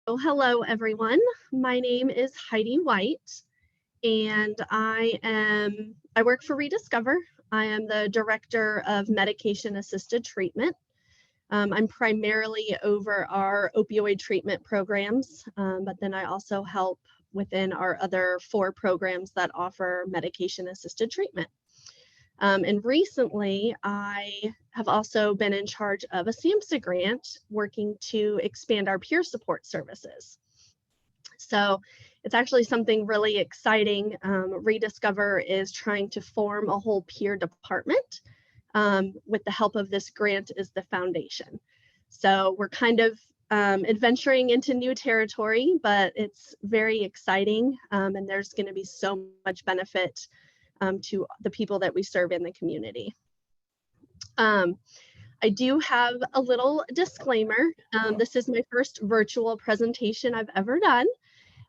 Hello everyone. My name is Heidi White, and I work for Rediscover. I am the director of medication assisted treatment. I'm primarily over our opioid treatment programs, but then I also help within our other 4 programs that offer medication assisted treatment. And recently, I have also been in charge of a SAMHSA grant working to expand our peer support services. So it's actually something really exciting. Rediscover is trying to form a whole peer department with the help of this grant is the foundation. So we're kind of adventuring into new territory, but it's very exciting, and there's going to be so much benefit to the people that we serve in the community. I do have a little disclaimer. This is my first virtual presentation I've ever done.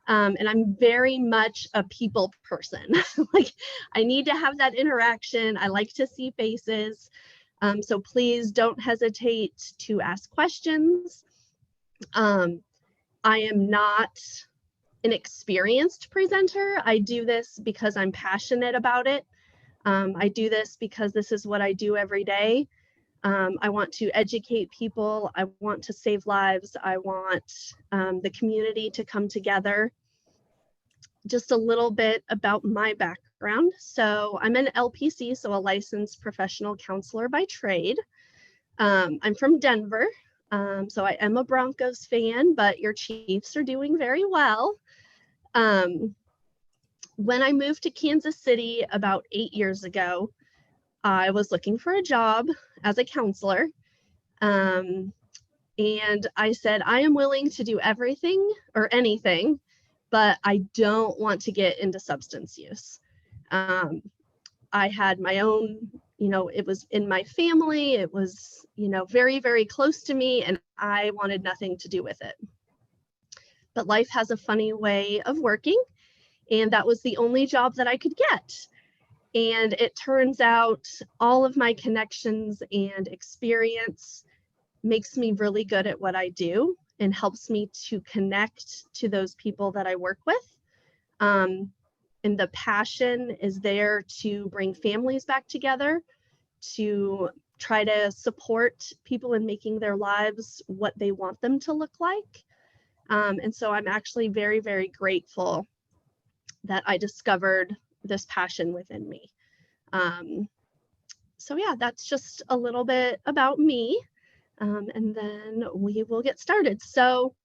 And I'm very much a people person. Like, I need to have that interaction. I like to see faces. So please don't hesitate to ask questions. I am not an experienced presenter. I do this because I'm passionate about it. I do this because this is what I do every day. I want to educate people. I want to save lives. I want the community to come together. Just a little bit about my background. So I'm an LPC, so a licensed professional counselor by trade. I'm from Denver, so I am a Broncos fan, but your Chiefs are doing very well. When I moved to Kansas City about 8 years ago, I was looking for a job as a counselor. And I said, I am willing to do everything or anything, but I don't want to get into substance use. I had my own, it was in my family. It was, very, very close to me, and I wanted nothing to do with it. But life has a funny way of working, and that was the only job that I could get. And it turns out all of my connections and experience makes me really good at what I do and helps me to connect to those people that I work with. And the passion is there to bring families back together, to try to support people in making their lives what they want them to look like. And so I'm actually very, very grateful that I discovered this passion within me. So yeah, that's just a little bit about me. And then we will get started. So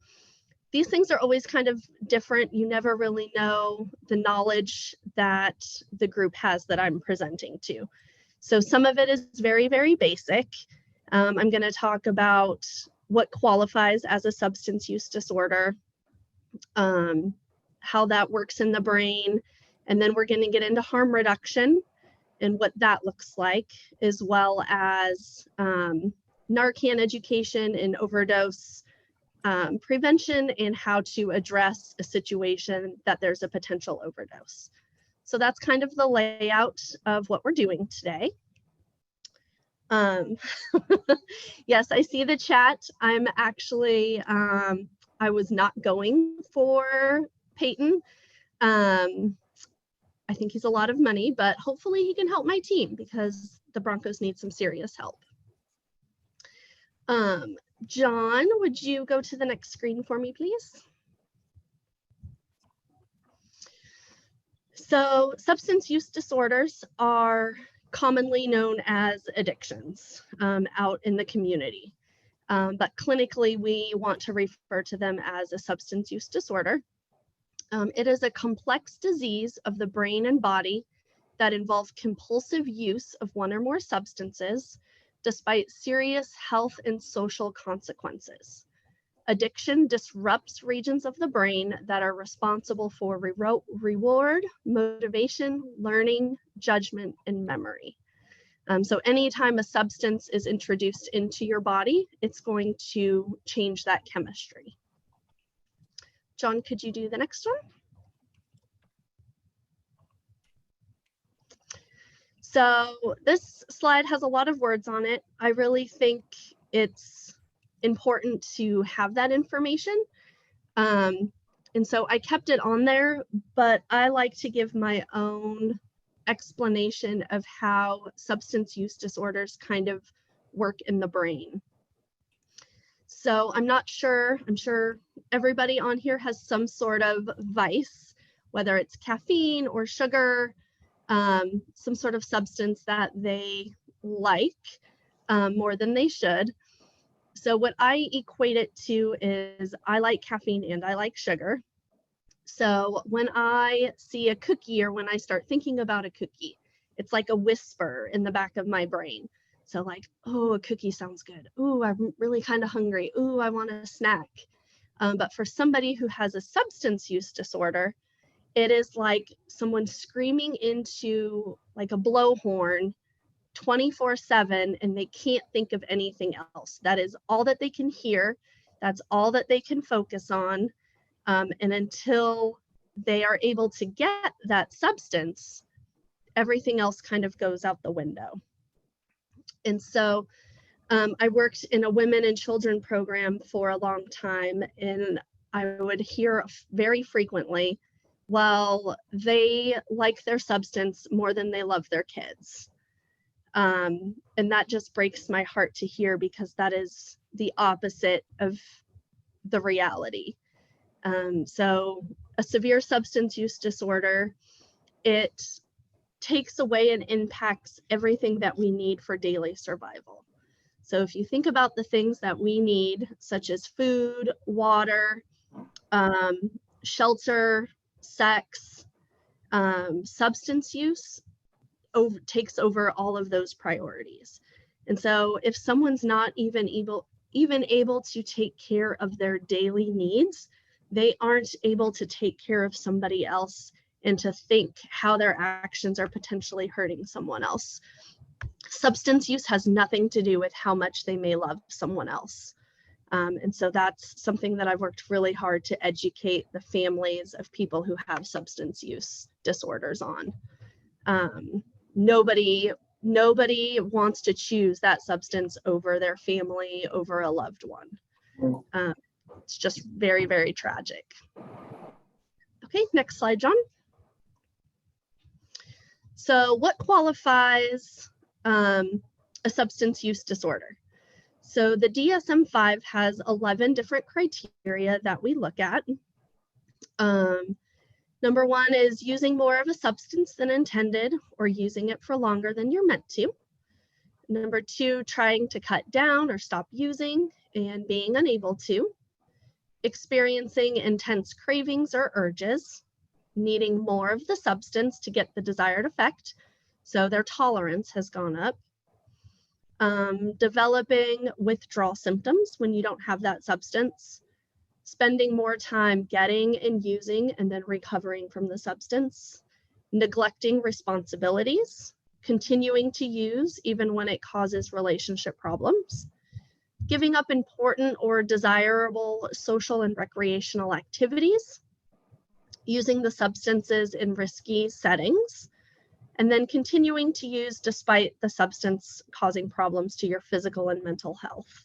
these things are always kind of different. You never really know the knowledge that the group has that I'm presenting to. So some of it is very, very basic. I'm going to talk about what qualifies as a substance use disorder, how that works in the brain, and then we're going to get into harm reduction and what that looks like, as well as Narcan education and overdose prevention and how to address a situation that there's a potential overdose. So that's kind of the layout of what we're doing today. Yes, I see the chat. I'm actually, I was not going for Peyton. I think he's a lot of money, but hopefully he can help my team because the Broncos need some serious help. John, would you go to the next screen for me, please? So substance use disorders are commonly known as addictions out in the community. But clinically, we want to refer to them as a substance use disorder. It is a complex disease of the brain and body that involves compulsive use of one or more substances, despite serious health and social consequences. Addiction disrupts regions of the brain that are responsible for reward, motivation, learning, judgment, and memory. So anytime a substance is introduced into your body, it's going to change that chemistry. John, could you do the next one? So this slide has a lot of words on it. I really think it's important to have that information. And so I kept it on there, but I like to give my own explanation of how substance use disorders kind of work in the brain. So I'm sure everybody on here has some sort of vice, whether it's caffeine or sugar, some sort of substance that they like more than they should. So what I equate it to is I like caffeine and I like sugar. So when I see a cookie or when I start thinking about a cookie, it's like a whisper in the back of my brain. So like, oh, a cookie sounds good. Ooh, I'm really kind of hungry. Ooh, I want a snack. But for somebody who has a substance use disorder, it is like someone screaming into like a blowhorn 24/7, and they can't think of anything else. That is all that they can hear. That's all that they can focus on. And until they are able to get that substance, everything else kind of goes out the window. And so I worked in a women and children program for a long time, and I would hear very frequently, well, they like their substance more than they love their kids. And that just breaks my heart to hear, because that is the opposite of the reality. So a severe substance use disorder, it takes away and impacts everything that we need for daily survival. So if you think about the things that we need, such as food, water, shelter, sex, substance use takes over all of those priorities. And so if someone's not even able to take care of their daily needs, they aren't able to take care of somebody else and to think how their actions are potentially hurting someone else. Substance use has nothing to do with how much they may love someone else. And so that's something that I've worked really hard to educate the families of people who have substance use disorders on. Nobody wants to choose that substance over their family, over a loved one. It's just very, very tragic. Okay, next slide, John. So what qualifies a substance use disorder? So the DSM-5 has 11 different criteria that we look at. Number one is using more of a substance than intended, or using it for longer than you're meant to. Number two, trying to cut down or stop using and being unable to. Experiencing intense cravings or urges, needing more of the substance to get the desired effect, so their tolerance has gone up. Developing withdrawal symptoms when you don't have that substance. Spending more time getting and using and then recovering from the substance. Neglecting responsibilities. Continuing to use even when it causes relationship problems. Giving up important or desirable social and recreational activities. Using the substances in risky settings. And then continuing to use despite the substance causing problems to your physical and mental health.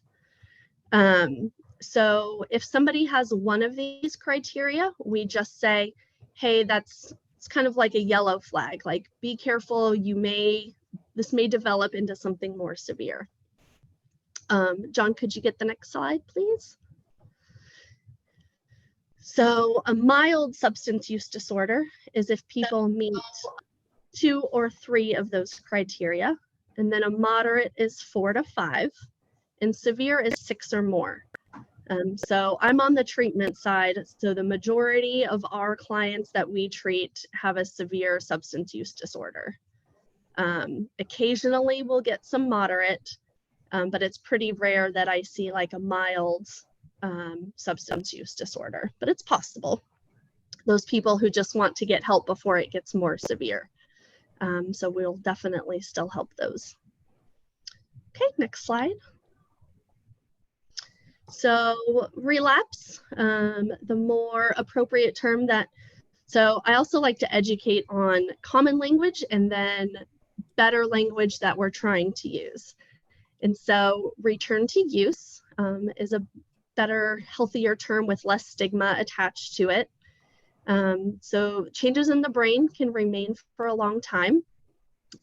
So if somebody has one of these criteria, we just say, hey, it's kind of like a yellow flag, like be careful, this may develop into something more severe. John, could you get the next slide, please? So a mild substance use disorder is if people meet 2 or 3 of those criteria, and then a moderate is 4 to 5, and severe is 6 or more. So I'm on the treatment side, so the majority of our clients that we treat have a severe substance use disorder. Occasionally we'll get some moderate, but it's pretty rare that I see like a mild substance use disorder, but it's possible. Those people who just want to get help before it gets more severe. So we'll definitely still help those. Okay, next slide. So relapse, the more appropriate term so I also like to educate on common language and then better language that we're trying to use. And so return to use is a better, healthier term with less stigma attached to it. So changes in the brain can remain for a long time,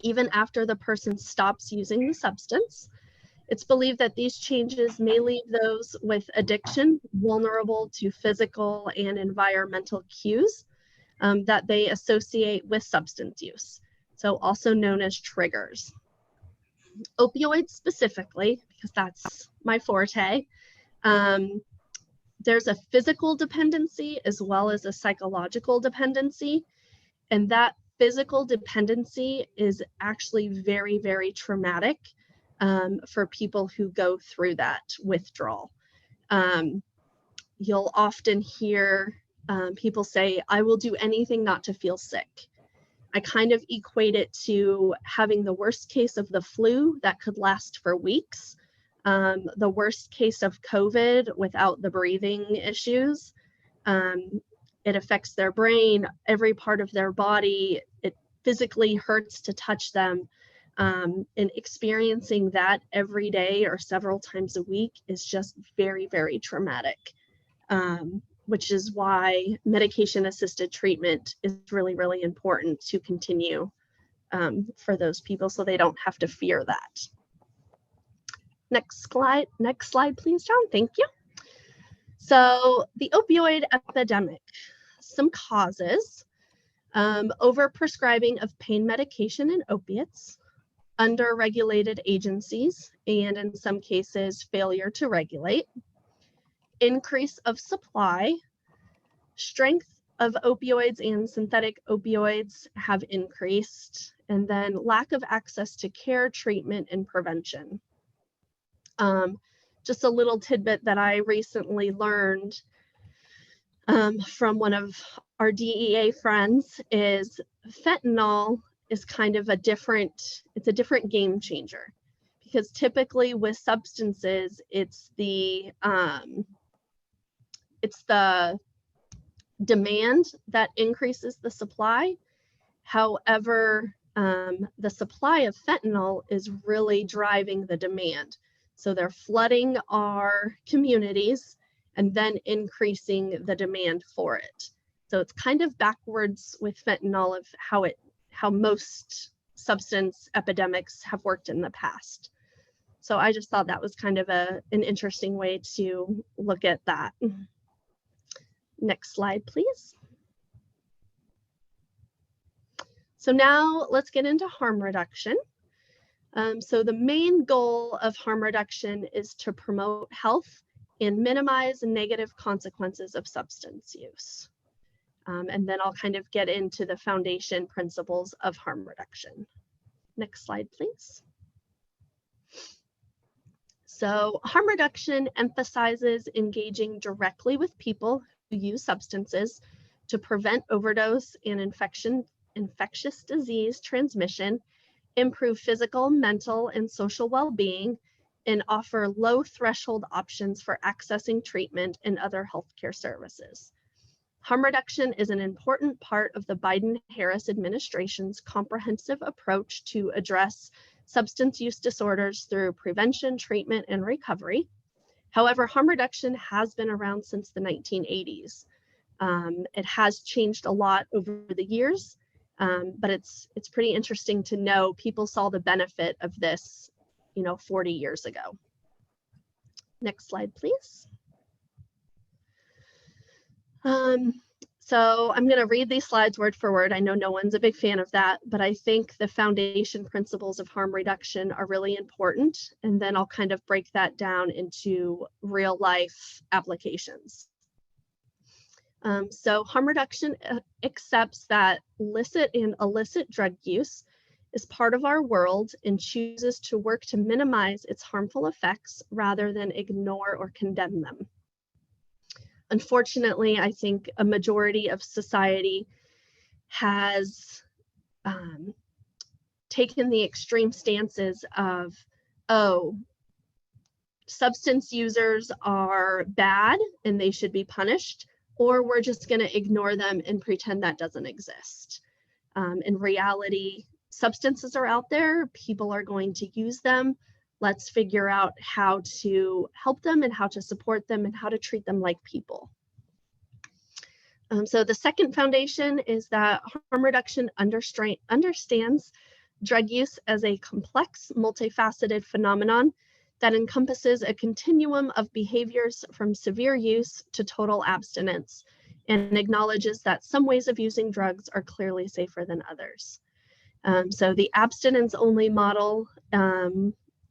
even after the person stops using the substance. It's believed that these changes may leave those with addiction vulnerable to physical and environmental cues that they associate with substance use, so also known as triggers. Opioids specifically, because that's my forte, there's a physical dependency as well as a psychological dependency, and that physical dependency is actually very, very traumatic for people who go through that withdrawal. You'll often hear people say, I will do anything not to feel sick. I kind of equate it to having the worst case of the flu that could last for weeks, the worst case of COVID without the breathing issues. It affects their brain, every part of their body. It physically hurts to touch them. And experiencing that every day or several times a week is just very, very traumatic, which is why medication-assisted treatment is really, really important to continue for those people so they don't have to fear that. Next slide, please, John. Thank you. So the opioid epidemic, some causes: overprescribing of pain medication and opiates, under-regulated agencies, and in some cases, failure to regulate, increase of supply, strength of opioids and synthetic opioids have increased, and then lack of access to care, treatment, and prevention. Just a little tidbit that I recently learned from one of our DEA friends is fentanyl is kind of it's a different game changer, because typically with substances, it's the demand that increases the supply. However, the supply of fentanyl is really driving the demand. So they're flooding our communities and then increasing the demand for it. So it's kind of backwards with fentanyl of how most substance epidemics have worked in the past. So I just thought that was kind of an interesting way to look at that. Next slide, please. So now let's get into harm reduction. So the main goal of harm reduction is to promote health and minimize negative consequences of substance use. And then I'll kind of get into the foundation principles of harm reduction. Next slide, please. So harm reduction emphasizes engaging directly with people who use substances to prevent overdose and infectious disease transmission, improve physical, mental, and social well-being, and offer low threshold options for accessing treatment and other healthcare services. Harm reduction is an important part of the Biden-Harris administration's comprehensive approach to address substance use disorders through prevention, treatment, and recovery. However, harm reduction has been around since the 1980s. It has changed a lot over the years, but it's pretty interesting to know people saw the benefit of this, 40 years ago. Next slide, please. So I'm going to read these slides word for word. I know no one's a big fan of that, but I think the foundation principles of harm reduction are really important. And then I'll kind of break that down into real life applications. So harm reduction accepts that licit and illicit drug use is part of our world and chooses to work to minimize its harmful effects rather than ignore or condemn them. Unfortunately, I think a majority of society has taken the extreme stances of, oh, substance users are bad and they should be punished, or we're just going to ignore them and pretend that doesn't exist. In reality, substances are out there, people are going to use them. Let's figure out how to help them and how to support them and how to treat them like people. So the second foundation is that harm reduction understands drug use as a complex, multifaceted phenomenon that encompasses a continuum of behaviors from severe use to total abstinence, and acknowledges that some ways of using drugs are clearly safer than others. So the abstinence-only model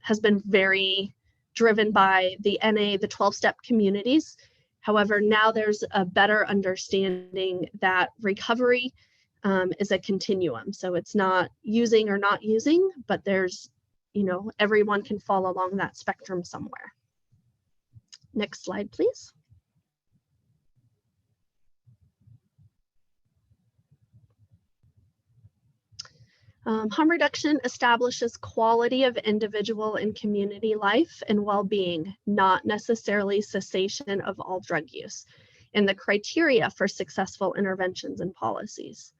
has been very driven by the NA, the 12-step communities. However, now there's a better understanding that recovery is a continuum. So it's not using or not using, but there's, everyone can fall along that spectrum somewhere. Next slide, please. Harm reduction establishes quality of individual and community life and well-being, not necessarily cessation of all drug use, and the criteria for successful interventions and policies.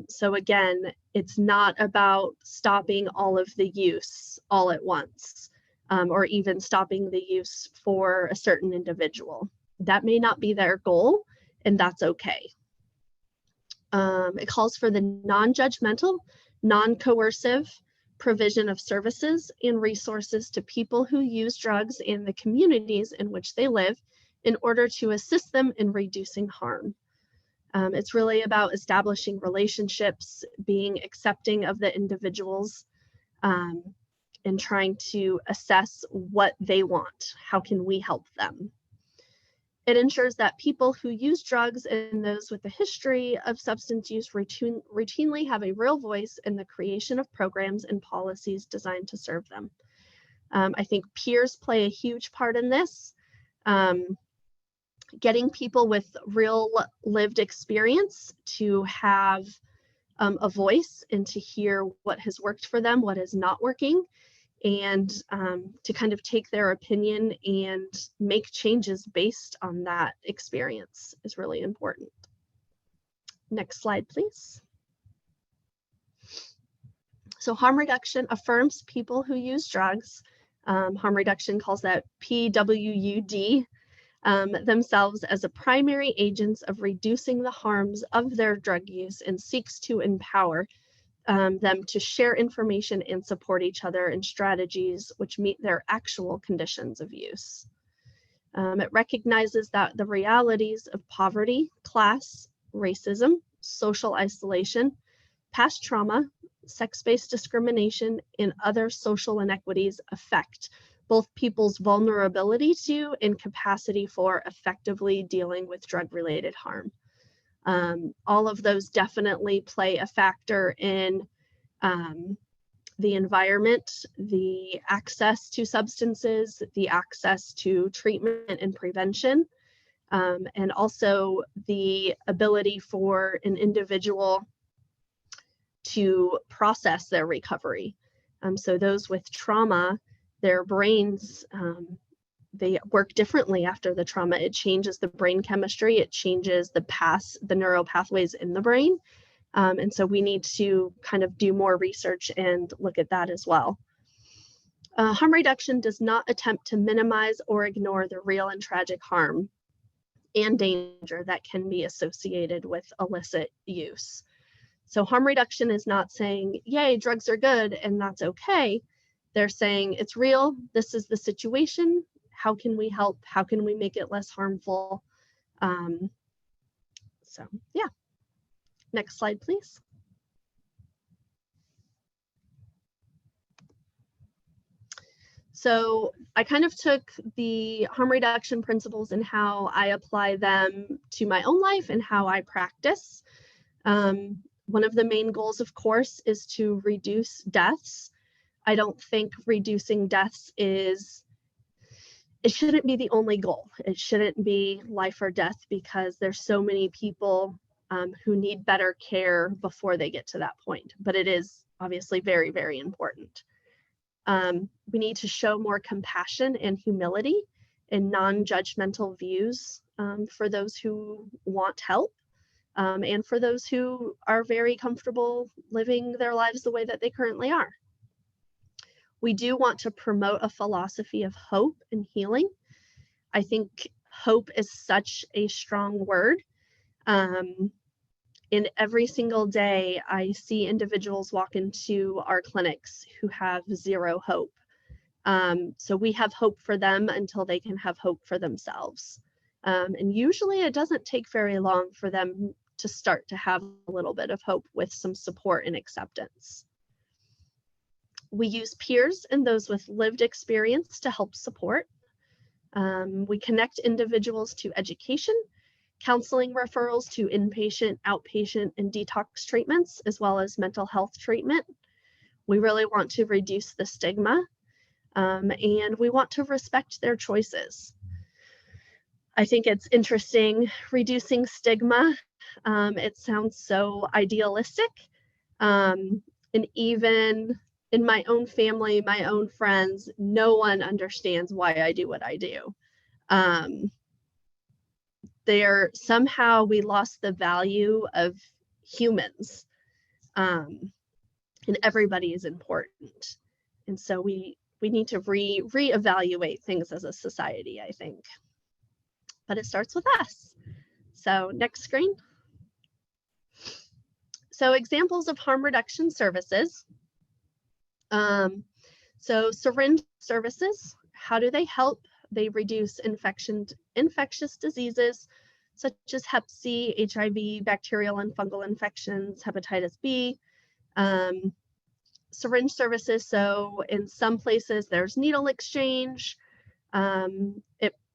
So again, it's not about stopping all of the use all at once, or even stopping the use for a certain individual. That may not be their goal, and that's okay. It calls for the non-judgmental, non-coercive provision of services and resources to people who use drugs in the communities in which they live in order to assist them in reducing harm. It's really about establishing relationships, being accepting of the individuals, and trying to assess what they want. How can we help them? It ensures that people who use drugs and those with a history of substance use routinely have a real voice in the creation of programs and policies designed to serve them. I think peers play a huge part in this. Getting people with real lived experience to have a voice and to hear what has worked for them, what is not working, and to kind of take their opinion and make changes based on that experience is really important. Next slide, please. So harm reduction affirms people who use drugs. Harm reduction calls that PWUD, themselves as a primary agents of reducing the harms of their drug use, and seeks to empower them to share information and support each other in strategies which meet their actual conditions of use. It recognizes that the realities of poverty, class, racism, social isolation, past trauma, sex-based discrimination, and other social inequities affect both people's vulnerability to and capacity for effectively dealing with drug-related harm. All of those definitely play a factor in the environment, the access to substances, the access to treatment and prevention, and also the ability for an individual to process their recovery. So those with trauma, their brains, they work differently after the trauma. It changes the brain chemistry, it changes the neural pathways in the brain. And so we need to kind of do more research and look at that as well. Harm reduction does not attempt to minimize or ignore the real and tragic harm and danger that can be associated with illicit use. So harm reduction is not saying, yay, drugs are good and that's okay. They're saying it's real, this is the situation, how can we help, how can we make it less harmful? So yeah, next slide, please. So I kind of took the harm reduction principles and how I apply them to my own life and how I practice. One of the main goals, of course, is to reduce deaths. I don't think reducing deaths it shouldn't be the only goal. It shouldn't be life or death, because there's so many people who need better care before they get to that point. But it is obviously very, very important. We need to show more compassion and humility and non-judgmental views for those who want help, and for those who are very comfortable living their lives the way that they currently are. We do want to promote a philosophy of hope and healing. I think hope is such a strong word. And every single day, I see individuals walk into our clinics who have zero hope. So we have hope for them until they can have hope for themselves. And usually it doesn't take very long for them to start to have a little bit of hope with some support and acceptance. We use peers and those with lived experience to help support. We connect individuals to education, counseling referrals to inpatient, outpatient, and detox treatments, as well as mental health treatment. We really want to reduce the stigma, and we want to respect their choices. I think it's interesting, reducing stigma. It sounds so idealistic. And even in my own family, my own friends, no one understands why I do what I do. Somehow we lost the value of humans, and everybody is important. And so we need to reevaluate things as a society, I think. But it starts with us. So next screen. So examples of harm reduction services. So syringe services, how do they help? They reduce infectious diseases such as Hep C, HIV, bacterial and fungal infections, hepatitis B. Syringe services, so in some places there's needle exchange.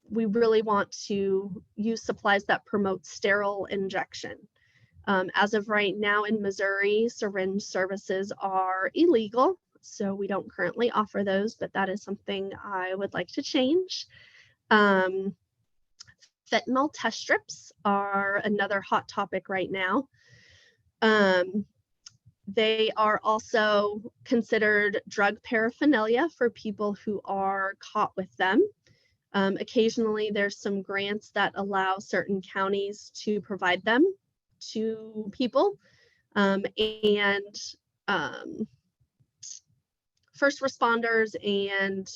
We really want to use supplies that promote sterile injection. As of right now in Missouri, syringe services are illegal, so we don't currently offer those, but that is something I would like to change. Fentanyl test strips are another hot topic right now. They are also considered drug paraphernalia for people who are caught with them. Occasionally, there's some grants that allow certain counties to provide them to people. And first responders and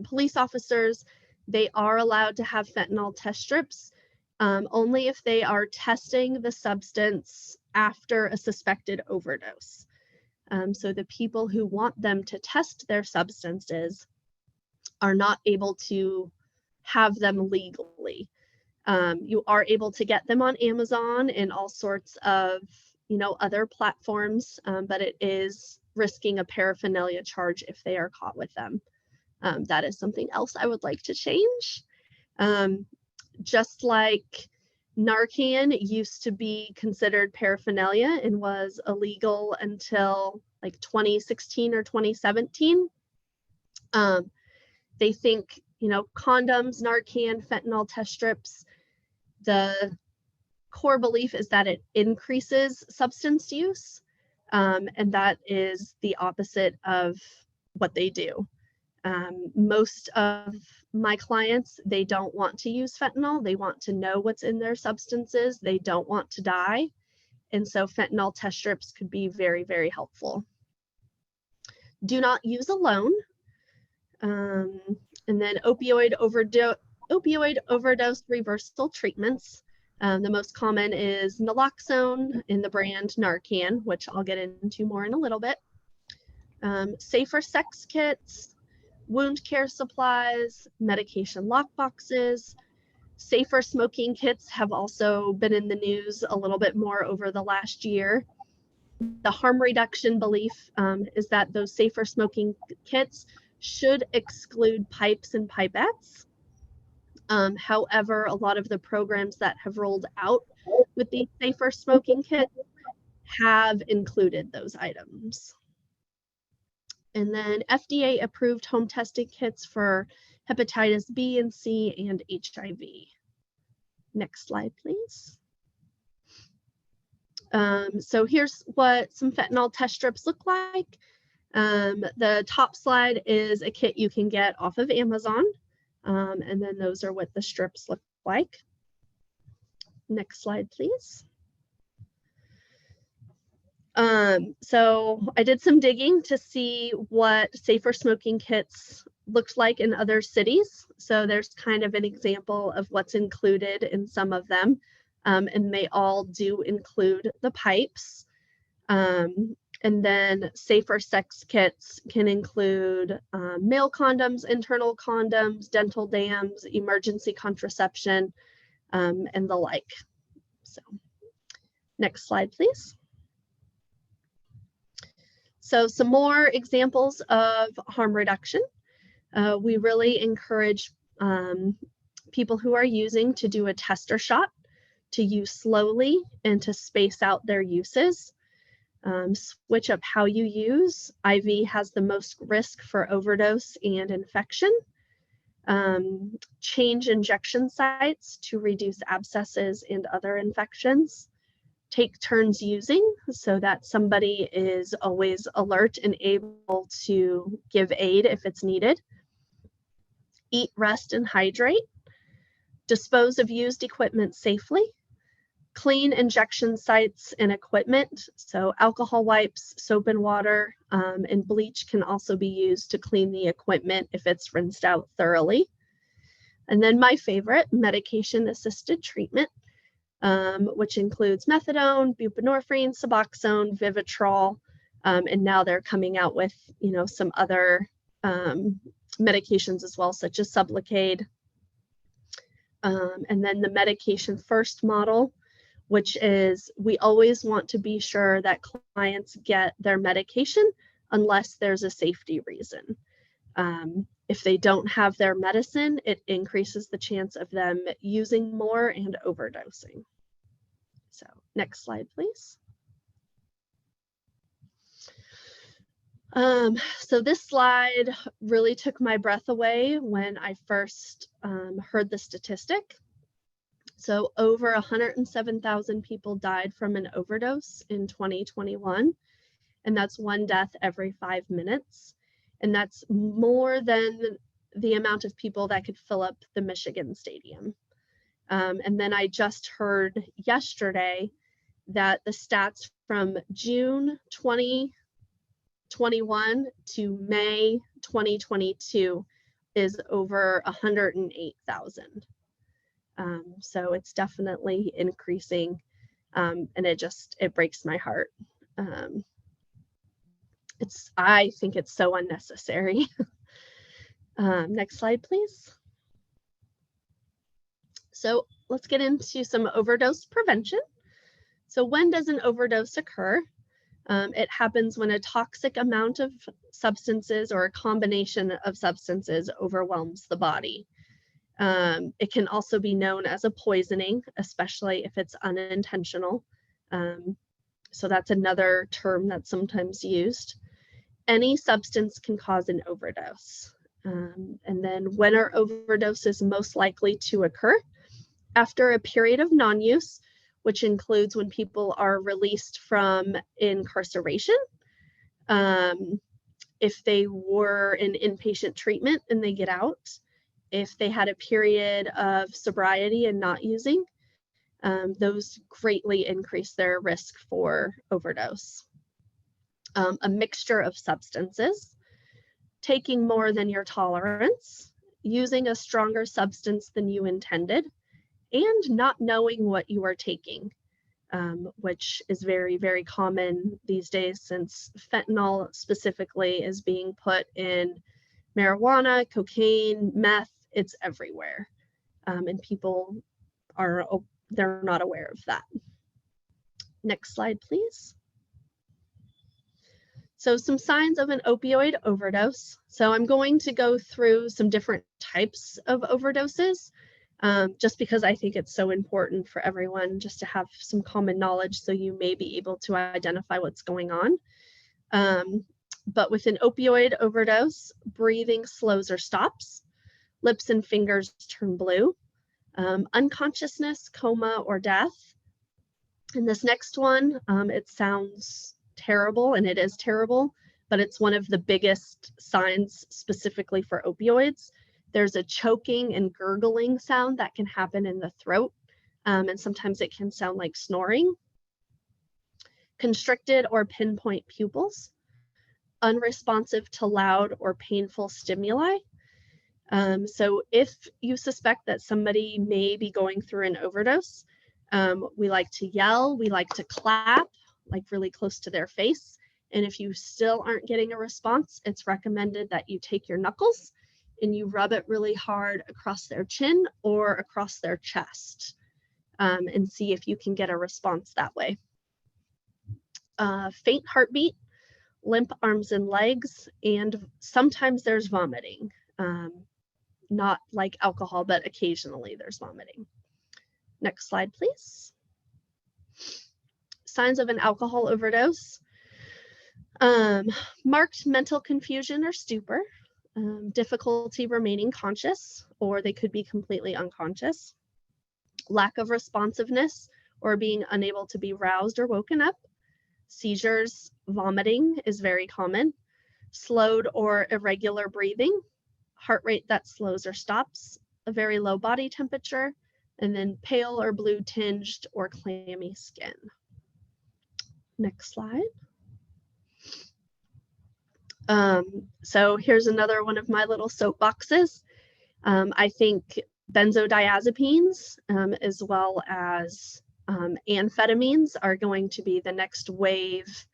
police officers, they are allowed to have fentanyl test strips only if they are testing the substance after a suspected overdose. So the people who want them to test their substances are not able to have them legally. You are able to get them on Amazon and all sorts of, other platforms, but it is risking a paraphernalia charge if they are caught with them. That is something else I would like to change. Just like Narcan used to be considered paraphernalia and was illegal until like 2016 or 2017. They think, condoms, Narcan, fentanyl test strips, the core belief is that it increases substance use, and that is the opposite of what they do. Most of my clients, they don't want to use fentanyl. They want to know what's in their substances. They don't want to die. And so fentanyl test strips could be very, very helpful. Do not use alone. And then opioid overdose reversal treatments. The most common is naloxone in the brand Narcan, which I'll get into more in a little bit. Safer sex kits, wound care supplies, medication lockboxes. Safer smoking kits have also been in the news a little bit more over the last year. The harm reduction belief is that those safer smoking kits should exclude pipes and pipettes. However, a lot of the programs that have rolled out with these safer smoking kits have included those items. And then FDA approved home testing kits for hepatitis B and C and HIV. Next slide, please. So here's what some fentanyl test strips look like. The top slide is a kit you can get off of Amazon. And then those are what the strips look like. Next slide, please. So I did some digging to see what safer smoking kits looked like in other cities. So there's kind of an example of what's included in some of them. And they all do include the pipes. And then safer sex kits can include male condoms, internal condoms, dental dams, emergency contraception, and the like. So next slide, please. So some more examples of harm reduction. We really encourage people who are using to do a tester shot, to use slowly and to space out their uses. Switch up how you use. IV has the most risk for overdose and infection. Change injection sites to reduce abscesses and other infections. Take turns using so that somebody is always alert and able to give aid if it's needed. Eat, rest, and hydrate. Dispose of used equipment safely. Clean injection sites and equipment. So alcohol wipes, soap and water, and bleach can also be used to clean the equipment if it's rinsed out thoroughly. And then my favorite, medication-assisted treatment, which includes methadone, buprenorphine, Suboxone, Vivitrol, and now they're coming out with, some other medications as well, such as Sublocade. And then the medication first model, which is we always want to be sure that clients get their medication unless there's a safety reason. If they don't have their medicine, it increases the chance of them using more and overdosing. So next slide, please. So this slide really took my breath away when I first heard the statistic. So over 107,000 people died from an overdose in 2021, and that's one death every 5 minutes. And that's more than the amount of people that could fill up the Michigan Stadium. And then I just heard yesterday that the stats from June 2021 to May 2022 is over 108,000. So it's definitely increasing, and it breaks my heart. I think it's so unnecessary. Next slide, please. So let's get into some overdose prevention. So when does an overdose occur? It happens when a toxic amount of substances or a combination of substances overwhelms the body. It can also be known as a poisoning, especially if it's unintentional. So that's another term that's sometimes used. Any substance can cause an overdose. And then when are overdoses most likely to occur? After a period of non-use, which includes when people are released from incarceration. If they were in inpatient treatment and they get out, if they had a period of sobriety and not using, those greatly increase their risk for overdose. A mixture of substances, taking more than your tolerance, using a stronger substance than you intended, and not knowing what you are taking, which is very, very common these days since fentanyl specifically is being put in marijuana, cocaine, meth, it's everywhere. And people they're not aware of that. Next slide, please. So some signs of an opioid overdose. So I'm going to go through some different types of overdoses, just because I think it's so important for everyone just to have some common knowledge so you may be able to identify what's going on. But with an opioid overdose, breathing slows or stops, lips and fingers turn blue, unconsciousness, coma, or death. And this next one, it sounds terrible, and it is terrible, but it's one of the biggest signs specifically for opioids. There's a choking and gurgling sound that can happen in the throat, and sometimes it can sound like snoring. constricted or pinpoint pupils, unresponsive to loud or painful stimuli. So if you suspect that somebody may be going through an overdose, we like to yell, we like to clap, like really close to their face. And if you still aren't getting a response, it's recommended that you take your knuckles and you rub it really hard across their chin or across their chest, and see if you can get a response that way. Faint heartbeat, limp arms and legs, and sometimes there's vomiting. Not like alcohol, but occasionally there's vomiting. Next slide, please. Signs of an alcohol overdose. Marked mental confusion or stupor, difficulty remaining conscious, or they could be completely unconscious, lack of responsiveness or being unable to be roused or woken up, seizures, vomiting is very common, slowed or irregular breathing, heart rate that slows or stops, a very low body temperature, and then pale or blue tinged or clammy skin. Next slide. So here's another one of my little soapboxes. I think benzodiazepines, as well as amphetamines, are going to be the next wave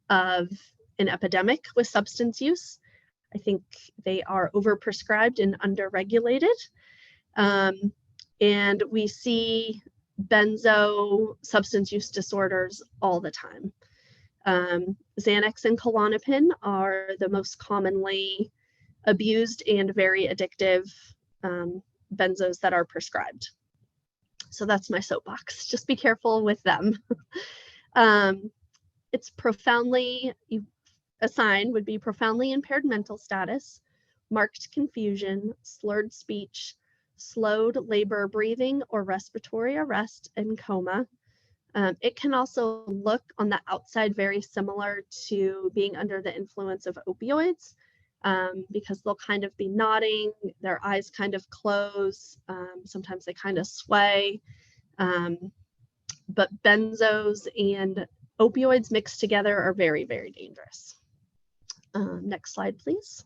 of an epidemic with substance use. I think they are overprescribed and underregulated. And we see benzo substance use disorders all the time. Xanax and Klonopin are the most commonly abused and very addictive benzos that are prescribed. So that's my soapbox. Just be careful with them. It's profoundly, a sign would be profoundly impaired mental status, marked confusion, slurred speech, slowed labor breathing or respiratory arrest, and coma. It can also look on the outside very similar to being under the influence of opioids, because they'll kind of be nodding, their eyes kind of close, sometimes they kind of sway. But benzos and opioids mixed together are very, very dangerous. Next slide, please.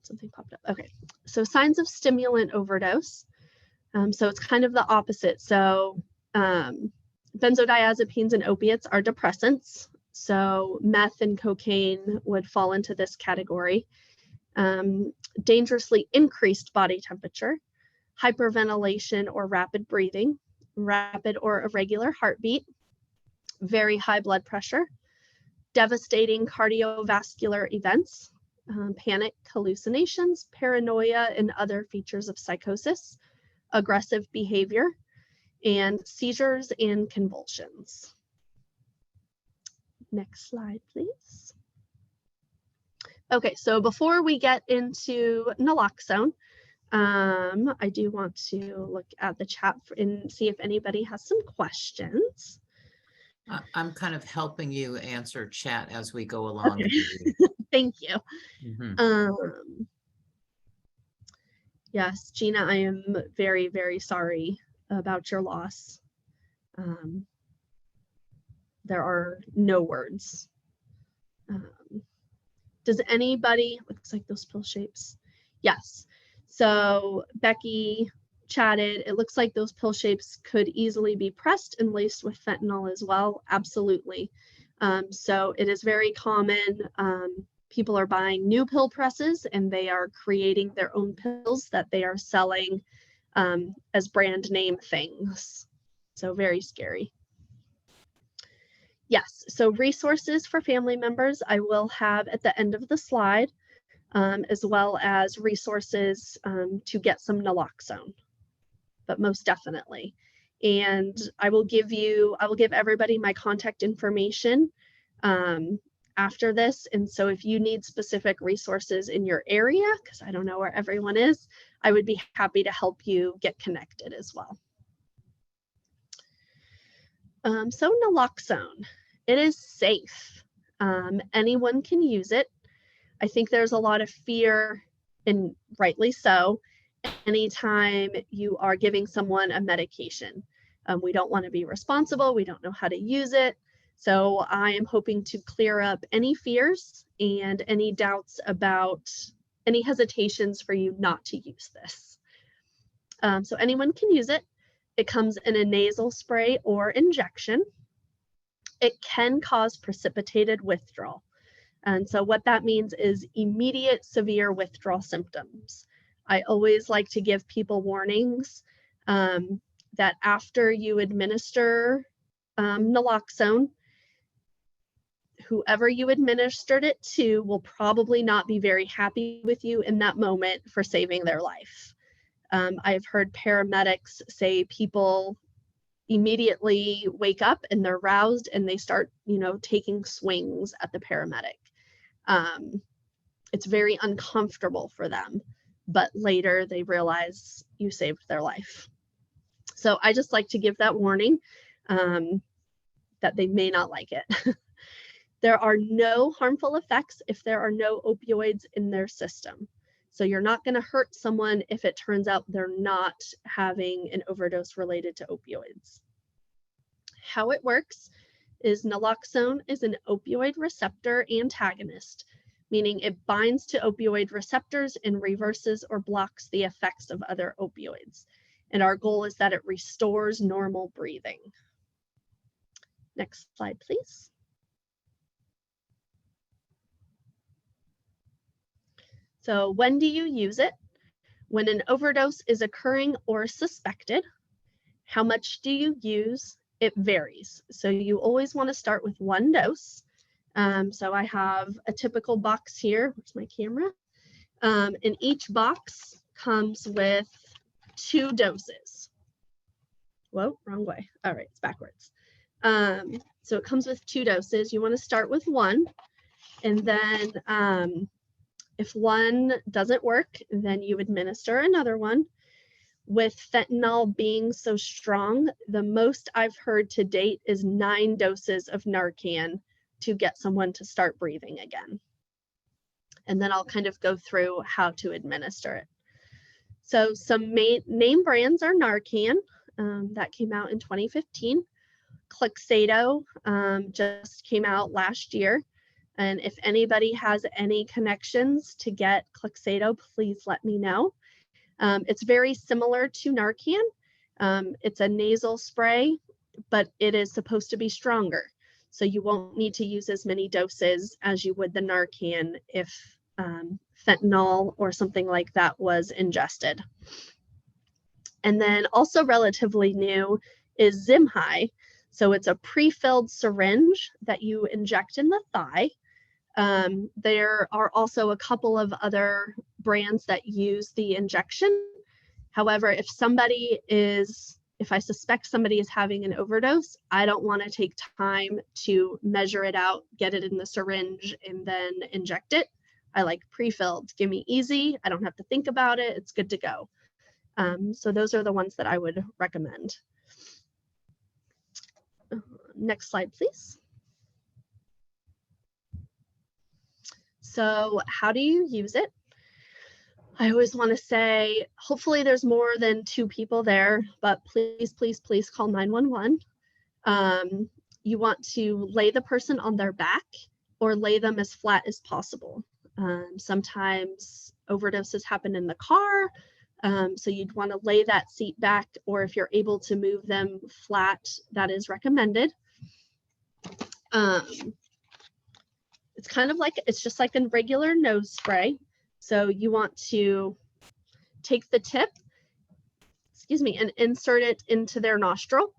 Something popped up. Okay, so signs of stimulant overdose. So it's kind of the opposite. So benzodiazepines and opiates are depressants. So meth and cocaine would fall into this category. Dangerously increased body temperature, hyperventilation or rapid breathing, rapid or irregular heartbeat, very high blood pressure, devastating cardiovascular events, panic, hallucinations, paranoia, and other features of psychosis, aggressive behavior, and seizures and convulsions. Next slide, please. Okay, so before we get into naloxone, I do want to look at the chat and see if anybody has some questions. I'm kind of helping you answer chat as we go along. Okay. Thank you. Mm-hmm. Yes, Gina, I am very, very sorry about your loss. There are no words. Does anybody, looks like those pill shapes. Yes, so Becky chatted, it looks like those pill shapes could easily be pressed and laced with fentanyl as well. Absolutely. So it is very common. People are buying new pill presses and they are creating their own pills that they are selling as brand name things. So very scary. Yes, so resources for family members I will have at the end of the slide, as well as resources to get some naloxone, but most definitely. And I will give everybody my contact information after this. And so if you need specific resources in your area, because I don't know where everyone is, I would be happy to help you get connected as well. So naloxone, it is safe. Anyone can use it. I think there's a lot of fear, and rightly so, anytime you are giving someone a medication. We don't want to be responsible. We don't know how to use it. So I am hoping to clear up any fears and any doubts about any hesitations for you not to use this. So anyone can use it. It comes in a nasal spray or injection. It can cause precipitated withdrawal. And so what that means is immediate severe withdrawal symptoms. I always like to give people warnings that after you administer naloxone, whoever you administered it to will probably not be very happy with you in that moment for saving their life. I've heard paramedics say people immediately wake up and they're roused and they start, taking swings at the paramedic. It's very uncomfortable for them, but later they realize you saved their life. So I just like to give that warning that they may not like it. There are no harmful effects if there are no opioids in their system. So you're not going to hurt someone if it turns out they're not having an overdose related to opioids. How it works is naloxone is an opioid receptor antagonist, meaning it binds to opioid receptors and reverses or blocks the effects of other opioids. And our goal is that it restores normal breathing. Next slide, please. So when do you use it? When an overdose is occurring or suspected. How much do you use? It varies. So you always want to start with one dose. So I have a typical box here. Where's my camera? And each box comes with 2 doses. Whoa, wrong way. All right, it's backwards. So it comes with 2 doses. You want to start with one, and then if one doesn't work, then you administer another one. With fentanyl being so strong, the most I've heard to date is 9 doses of Narcan to get someone to start breathing again. And then I'll kind of go through how to administer it. So some name brands are Narcan, that came out in 2015. Clexato just came out last year. And if anybody has any connections to get Clexato, please let me know. It's very similar to Narcan. It's a nasal spray, but it is supposed to be stronger. So you won't need to use as many doses as you would the Narcan if fentanyl or something like that was ingested. And then also relatively new is Zimhai. So it's a pre-filled syringe that you inject in the thigh. There are also a couple of other brands that use the injection. However, if I suspect somebody is having an overdose, I don't want to take time to measure it out, get it in the syringe, and then inject it. I like pre-filled. Give me easy. I don't have to think about it. It's good to go. So those are the ones that I would recommend. Next slide, please. So how do you use it? I always want to say, hopefully there's more than 2 people there, but please, please, please call 911. You want to lay the person on their back or lay them as flat as possible. Sometimes overdoses happen in the car, so you'd want to lay that seat back, or if you're able to move them flat, that is recommended. It's just like a regular nose spray. So you want to take the tip, and insert it into their nostril.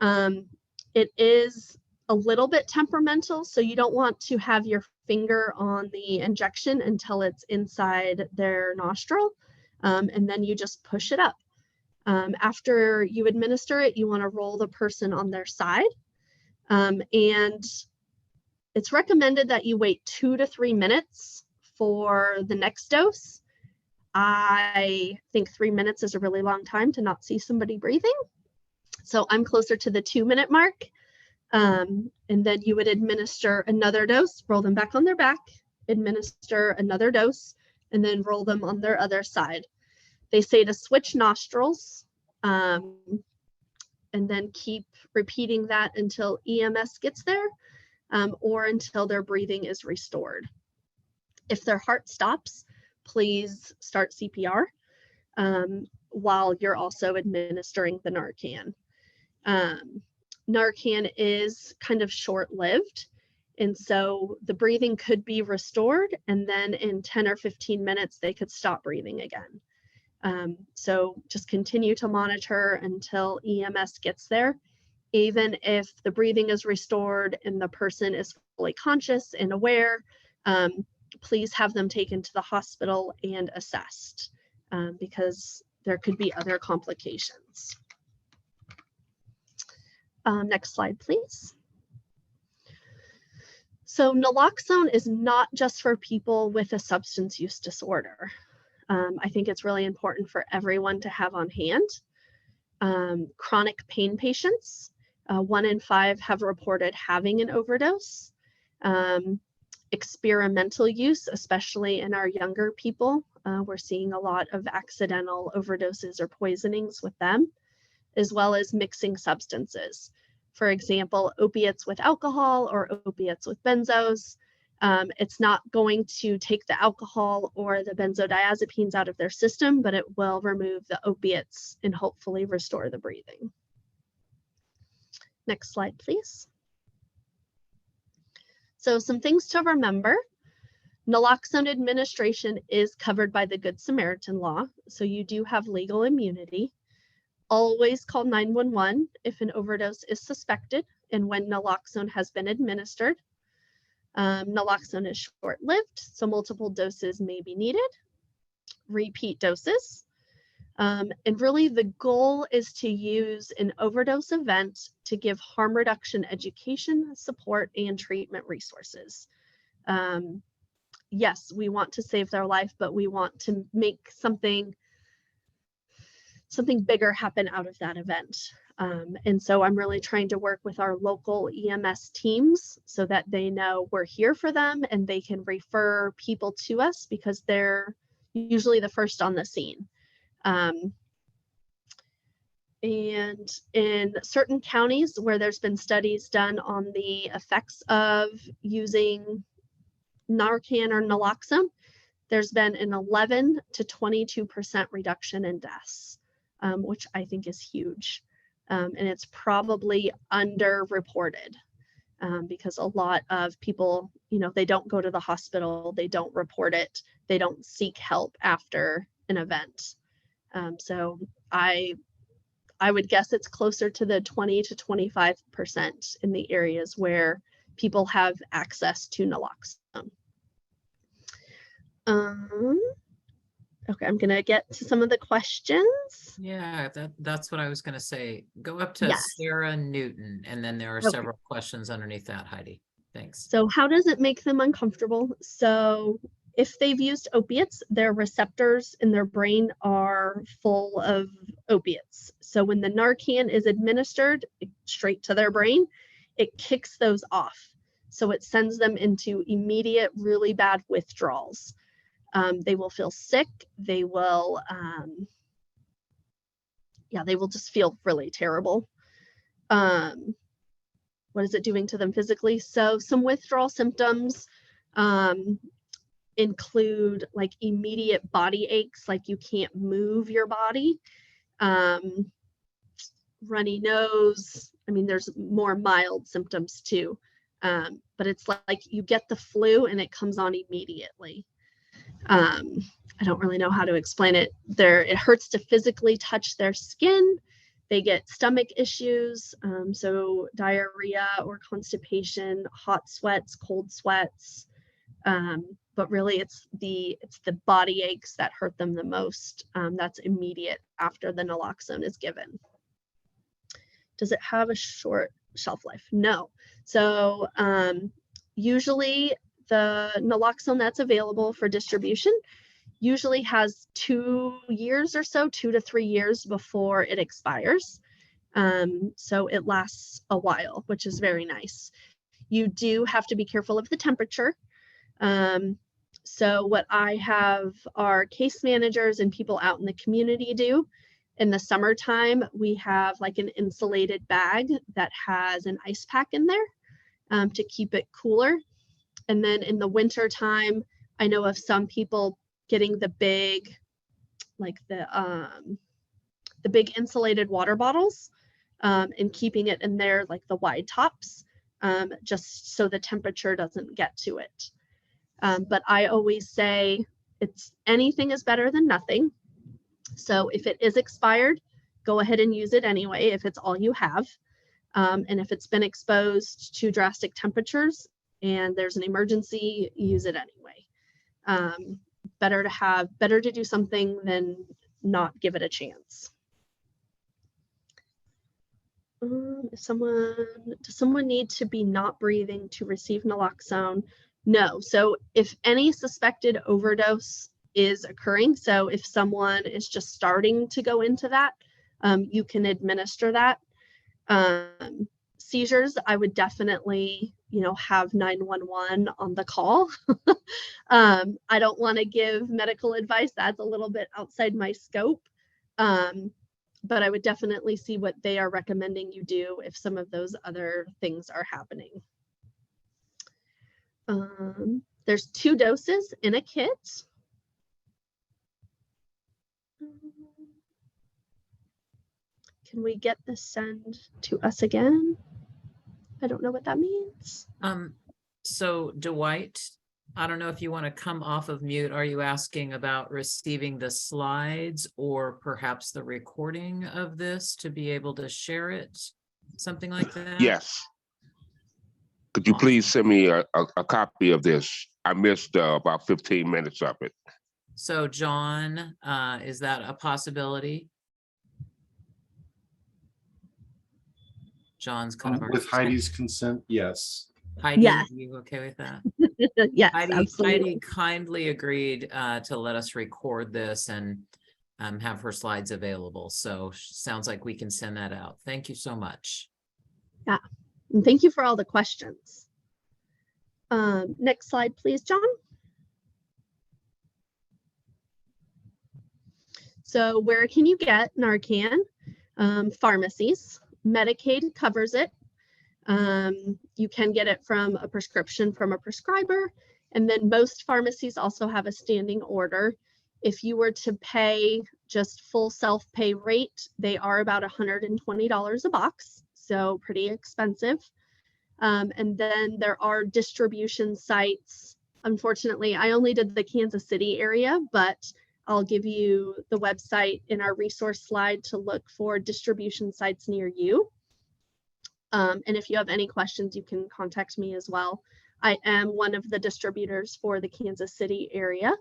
It is a little bit temperamental, so you don't want to have your finger on the injection until it's inside their nostril, and then you just push it up. After you administer it, you want to roll the person on their side, and it's recommended that you wait 2 to 3 minutes for the next dose. I think 3 minutes is a really long time to not see somebody breathing. So I'm closer to the 2-minute mark. And then you would administer another dose, roll them back on their back, administer another dose, and then roll them on their other side. They say to switch nostrils. And and then keep repeating that until EMS gets there, or until their breathing is restored. If their heart stops, please start CPR while you're also administering the Narcan. Narcan is kind of short-lived, and so the breathing could be restored, and then in 10 or 15 minutes, they could stop breathing again. So just continue to monitor until EMS gets there. Even if the breathing is restored and the person is fully conscious and aware, please have them taken to the hospital and assessed, because there could be other complications. Next slide, please. So naloxone is not just for people with a substance use disorder. I think it's really important for everyone to have on hand. Chronic pain patients, 1 in 5 have reported having an overdose. Experimental use, especially in our younger people, we're seeing a lot of accidental overdoses or poisonings with them, as well as mixing substances. For example, opiates with alcohol or opiates with benzos. It's not going to take the alcohol or the benzodiazepines out of their system, but it will remove the opiates and hopefully restore the breathing. Next slide, please. So some things to remember. Naloxone administration is covered by the Good Samaritan law, so you do have legal immunity. Always call 911 if an overdose is suspected and when naloxone has been administered. Naloxone is short-lived, so multiple doses may be needed. Repeat doses. And really the goal is to use an overdose event to give harm reduction education, support, and treatment resources. Yes, we want to save their life, but we want to make something bigger happen out of that event. And so I'm really trying to work with our local EMS teams so that they know we're here for them and they can refer people to us because they're usually the first on the scene. And in certain counties where there's been studies done on the effects of using Narcan or naloxone, there's been an 11 to 22% reduction in deaths, which I think is huge. And it's probably underreported because a lot of people, they don't go to the hospital, they don't report it, they don't seek help after an event. So I would guess it's closer to the 20 to 25% in the areas where people have access to naloxone. Okay, I'm gonna get to some of the questions. Yeah, that's what I was gonna say. Go up to Yes. Sarah Newton, and then there are Okay. several questions underneath that, Heidi. Thanks. So how does it make them uncomfortable? So if they've used opiates, their receptors in their brain are full of opiates. So when the Narcan is administered straight to their brain, it kicks those off. So it sends them into immediate, really bad withdrawals. They will feel sick. They will just feel really terrible. What is it doing to them physically? So some withdrawal symptoms include like immediate body aches, like you can't move your body, runny nose. I mean, there's more mild symptoms too, but it's like you get the flu and it comes on immediately. I don't really know how to explain it. It hurts to physically touch their skin. They get stomach issues, so diarrhea or constipation, hot sweats, cold sweats. But really it's the body aches that hurt them the most. That's immediate after the naloxone is given. Does it have a short shelf life? No. So usually the naloxone that's available for distribution usually has 2 years or so, 2 to 3 years before it expires. So it lasts a while, which is very nice. You do have to be careful of the temperature. So what I have our case managers and people out in the community do In the summertime, we have like an insulated bag that has an ice pack in there to keep it cooler. And then in the winter time, I know of some people getting the big, like the big insulated water bottles and keeping it in there, like the wide tops, just so the temperature doesn't get to it. But I always say anything is better than nothing. So if it is expired, go ahead and use it anyway, if it's all you have. And if it's been exposed to drastic temperatures and there's an emergency, use it anyway. Better to do something than not give it a chance. Does someone need to be not breathing to receive naloxone? No. So if any suspected overdose is occurring, so if someone is just starting to go into that, you can administer that. Seizures, I would definitely, have 911 on the call. I don't want to give medical advice. That's a little bit outside my scope. But I would definitely see what they are recommending you do if some of those other things are happening. There's 2 doses in a kit. Can we get this send to us again? I don't know what that means. So Dwight, I don't know if you want to come off of mute. Are you asking about receiving the slides or perhaps the recording of this to be able to share it? Something like that? Yes. Could you please send me a copy of this? I missed about 15 minutes of it. So John, is that a possibility? John's kind of with Heidi's consent, yes. Heidi, Yes. are you okay with that? Yes, Heidi absolutely. kindly agreed to let us record this and have her slides available. So sounds like we can send that out. Thank you so much. Yeah, and thank you for all the questions. Next slide, please, John. So where can you get Narcan? Pharmacies. Medicaid covers it. You can get it from a prescription from a prescriber. And then most pharmacies also have a standing order. If you were to pay just full self-pay rate, they are about $120 a box, so pretty expensive. And then there are distribution sites. Unfortunately, I only did the Kansas City area, but I'll give you the website in our resource slide to look for distribution sites near you. And if you have any questions, you can contact me as well. I am one of the distributors for the Kansas City area.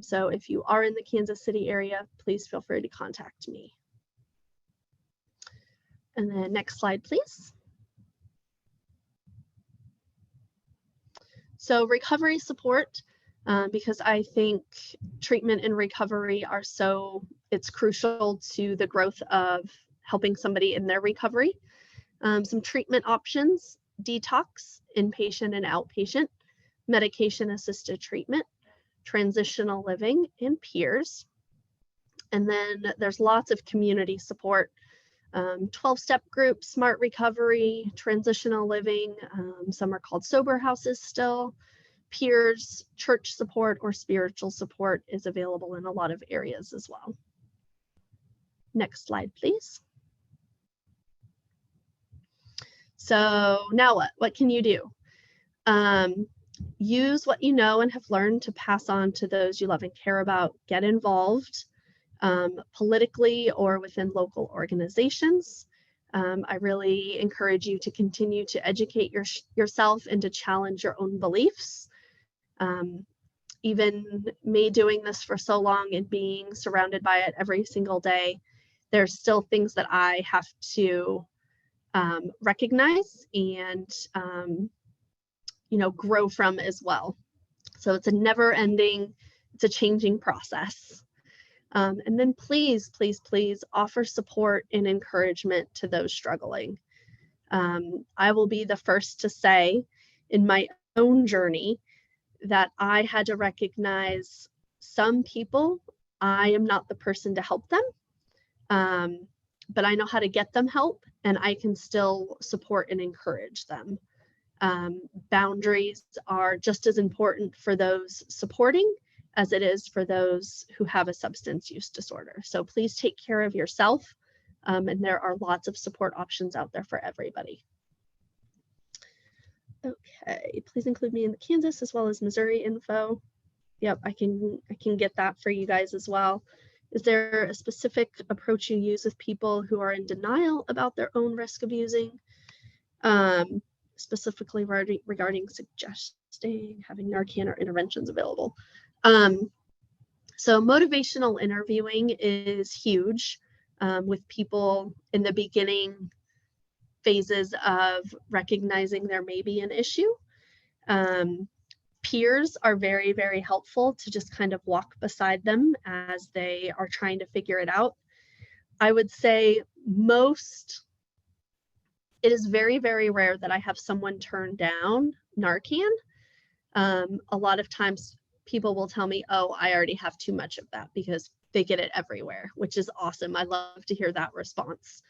So if you are in the Kansas City area, please feel free to contact me. And then next slide, please. So recovery support, because I think treatment and recovery are it's crucial to the growth of helping somebody in their recovery. Some treatment options: detox, inpatient and outpatient, medication-assisted treatment, transitional living, and peers. And then there's lots of community support, 12-step groups, smart recovery, transitional living, some are called sober houses still, peers, church support, or spiritual support is available in a lot of areas as well. Next slide, please. So now what? What can you do? Use what you know and have learned to pass on to those you love and care about. Get involved politically or within local organizations. I really encourage you to continue to educate yourself and to challenge your own beliefs. Even me doing this for so long and being surrounded by it every single day, there's still things that I have to recognize and grow from as well. So it's a never-ending, it's a changing process. And then please, please, please offer support and encouragement to those struggling. I will be the first to say in my own journey that I had to recognize some people, I am not the person to help them. But I know how to get them help, and I can still support and encourage them. Boundaries are just as important for those supporting as it is for those who have a substance use disorder. So please take care of yourself. And there are lots of support options out there for everybody. Okay, please include me in the Kansas as well as Missouri info. Yep, I can get that for you guys as well. Is there a specific approach you use with people who are in denial about their own risk of using? Specifically regarding suggesting having Narcan or interventions available. So motivational interviewing is huge with people in the beginning phases of recognizing there may be an issue. Peers are very, very helpful to just kind of walk beside them as they are trying to figure it out. I would say it is very, very rare that I have someone turn down Narcan. A lot of times people will tell me, oh, I already have too much of that, because they get it everywhere, which is awesome. I love to hear that response.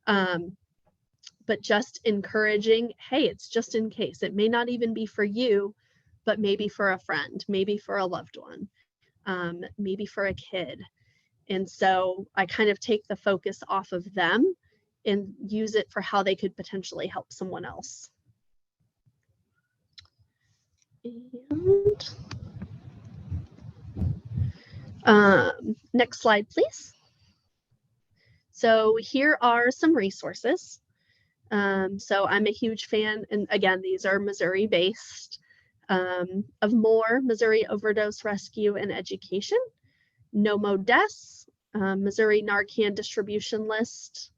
But just encouraging, hey, it's just in case. It may not even be for you, but maybe for a friend, maybe for a loved one, maybe for a kid. And so I kind of take the focus off of them and use it for how they could potentially help someone else. And next slide, please. So here are some resources. So I'm a huge fan, and again, these are Missouri-based, of MORE, Missouri Overdose Rescue and Education, No Mo Des, Missouri Narcan Distribution List,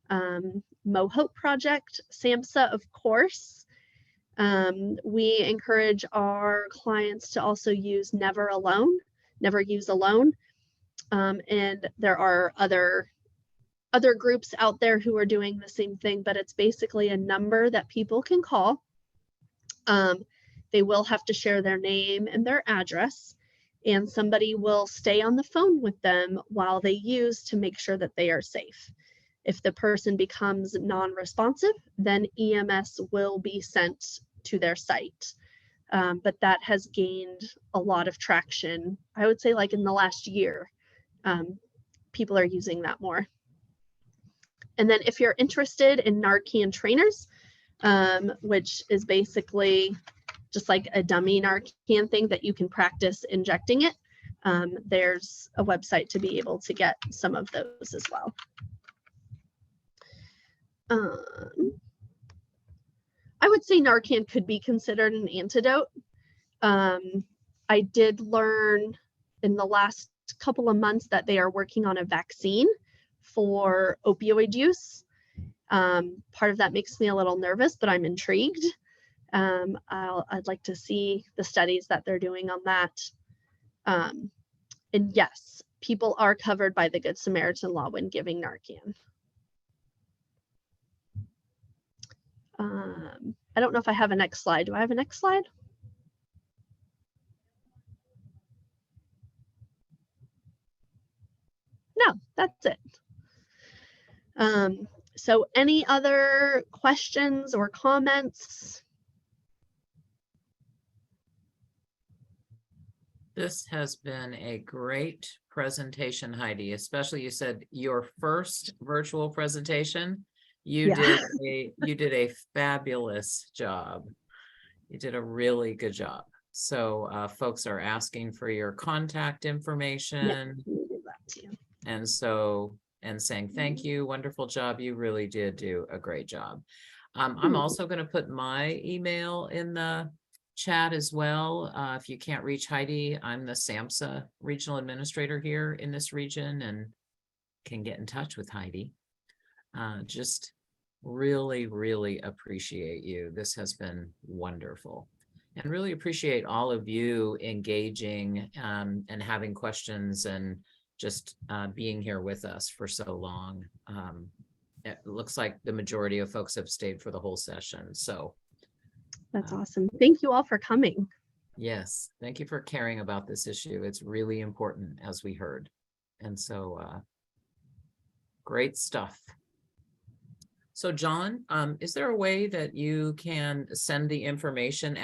Mo Hope Project, SAMHSA, of course. We encourage our clients to also use Never Use Alone. And there are other groups out there who are doing the same thing, but it's basically a number that people can call. They will have to share their name and their address, and somebody will stay on the phone with them while they use to make sure that they are safe. If the person becomes non-responsive, then EMS will be sent to their site. But that has gained a lot of traction. I would say like in the last year, people are using that more. And then if you're interested in Narcan trainers, which is basically just like a dummy Narcan thing that you can practice injecting it, there's a website to be able to get some of those as well. I would say Narcan could be considered an antidote. I did learn in the last couple of months that they are working on a vaccine for opioid use. Part of that makes me a little nervous, but I'm intrigued. I'd like to see the studies that they're doing on that. And yes, people are covered by the Good Samaritan law when giving Narcan. I don't know if I have a next slide. Do I have a next slide? No, that's it. So any other questions or comments? This has been a great presentation, Heidi, especially you said your first virtual presentation. You did a fabulous job. You did a really good job. So folks are asking for your contact information. Yeah, we'll do that too. And saying thank you, wonderful job. You really did do a great job. I'm also going to put my email in the chat as well. If you can't reach Heidi, I'm the SAMHSA regional administrator here in this region and can get in touch with Heidi. Just really, really appreciate you. This has been wonderful. And really appreciate all of you engaging and having questions and just being here with us for so long. It looks like the majority of folks have stayed for the whole session. So that's awesome. Thank you all for coming. Yes, thank you for caring about this issue. It's really important, as we heard. And so Great stuff. So John, is there a way that you can send the information out?